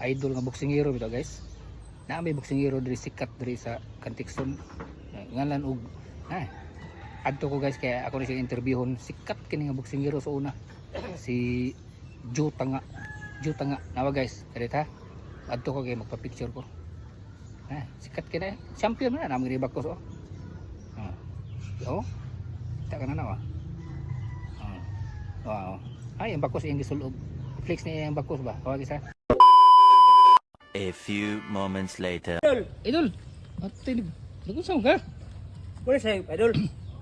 idol nga boksingero bitaw guys. Na may boksingero diri sikat diri sa Canticson. Ngalan og adto ko guys kaya ako ni siya interviewon sikat kini nga boksingero sa una. Si Joe Tanga. Joe Tanga nawa guys. Kadita. Adto ko kay magpa-picture ko. Sikat kina champion na nami ni bakos oh. Oh. Kita ka na nawa. Wow. Ay ang bakos yung gisulog. Flex niya yung bakos ba? Kawag isa. A few moments later. Idol. Ate, nagusam ka? Muna sa'yo, idol.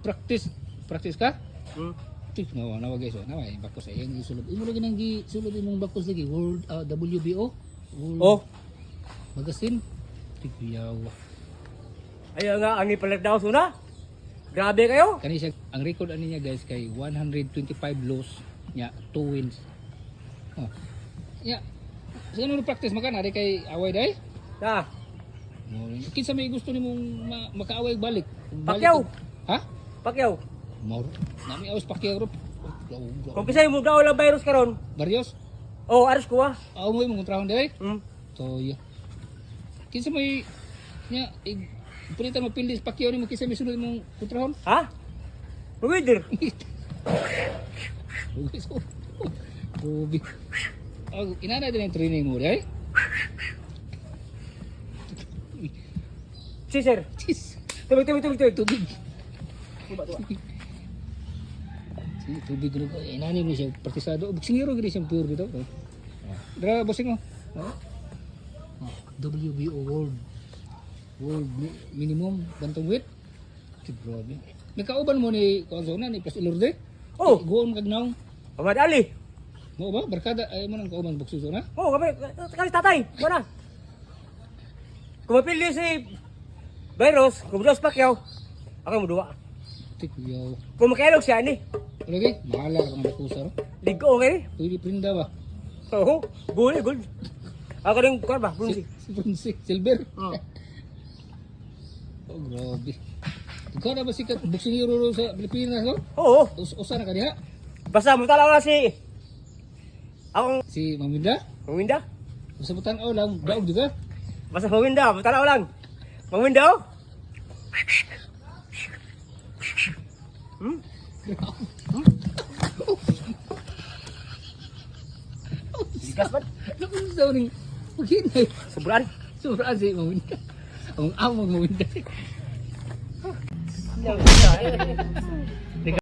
Practice ka? Tik nawa guys, nawa yung bakos ay yung gisulog. Imo lagi nang gisulog imong bakos lagi World WBO. World Magazine. Tik yaw. Ayaw nga, ang ipalag daw suna. Grabe kayo. Kani siya ang record ani niya guys kay 125 loss nya 2 wins. Oh. Ya. Sige no practice maka na kay away day. Na. Kinsa may gusto nimong makaaway balik? Pacquiao. Ha? Pacquiao. Moro. Nami awas Pacquiao ro. Kung kisay mo daw lang virus karon. Barrios. Oh, aras ko ah. Aw mo imong kontrahon day. So, yeah. Kinsa may nya pilitan mo pili sa Pacquiao nimo kinsa may sunod imong kontrahon? ha? Pwede. Ruby. Oh, inana din ang training mo, day? Si sir. Tis. Tubig. Tubig. Tuba. Si tubig ro. Inani mo siya partisado. Boksingero gid siya pure dito. Dra bossing mo. WBO World minimum bantamweight. Grabe. Nagkauban mo ni Kuanzona ni Plus Ilorde? Oh. Goon kag naong. Ahmad Ali. Mo ba barkada ay mo nang kauban boksing na? Oh, kami tatay. Mana? Kung mapili si virus, kung daw si Pacquiao, ako mo duwa. Tikyaw. Kung makailog siya ni, Lagi, bahala ka mga kusar. ligo okay. Pwede prinda ba? Oo, gold. Ako rin kuan ba? Bronze. Si Francis Silver. Oh, grabe. Ikaw na ba sikat boksingero ro sa Pilipinas no? Oo. Usa na ka diha? Basta mo talaga si akong Si Maminda? Mawinda. Sa butan-aw lang, daog juga. Basta Mawinda, tanaw lang. Mawinda oh. Digas ba? Nakunsa daw ning paghinay. Sobrang. Sobrang si Maminda. Ang among Maminda. Yang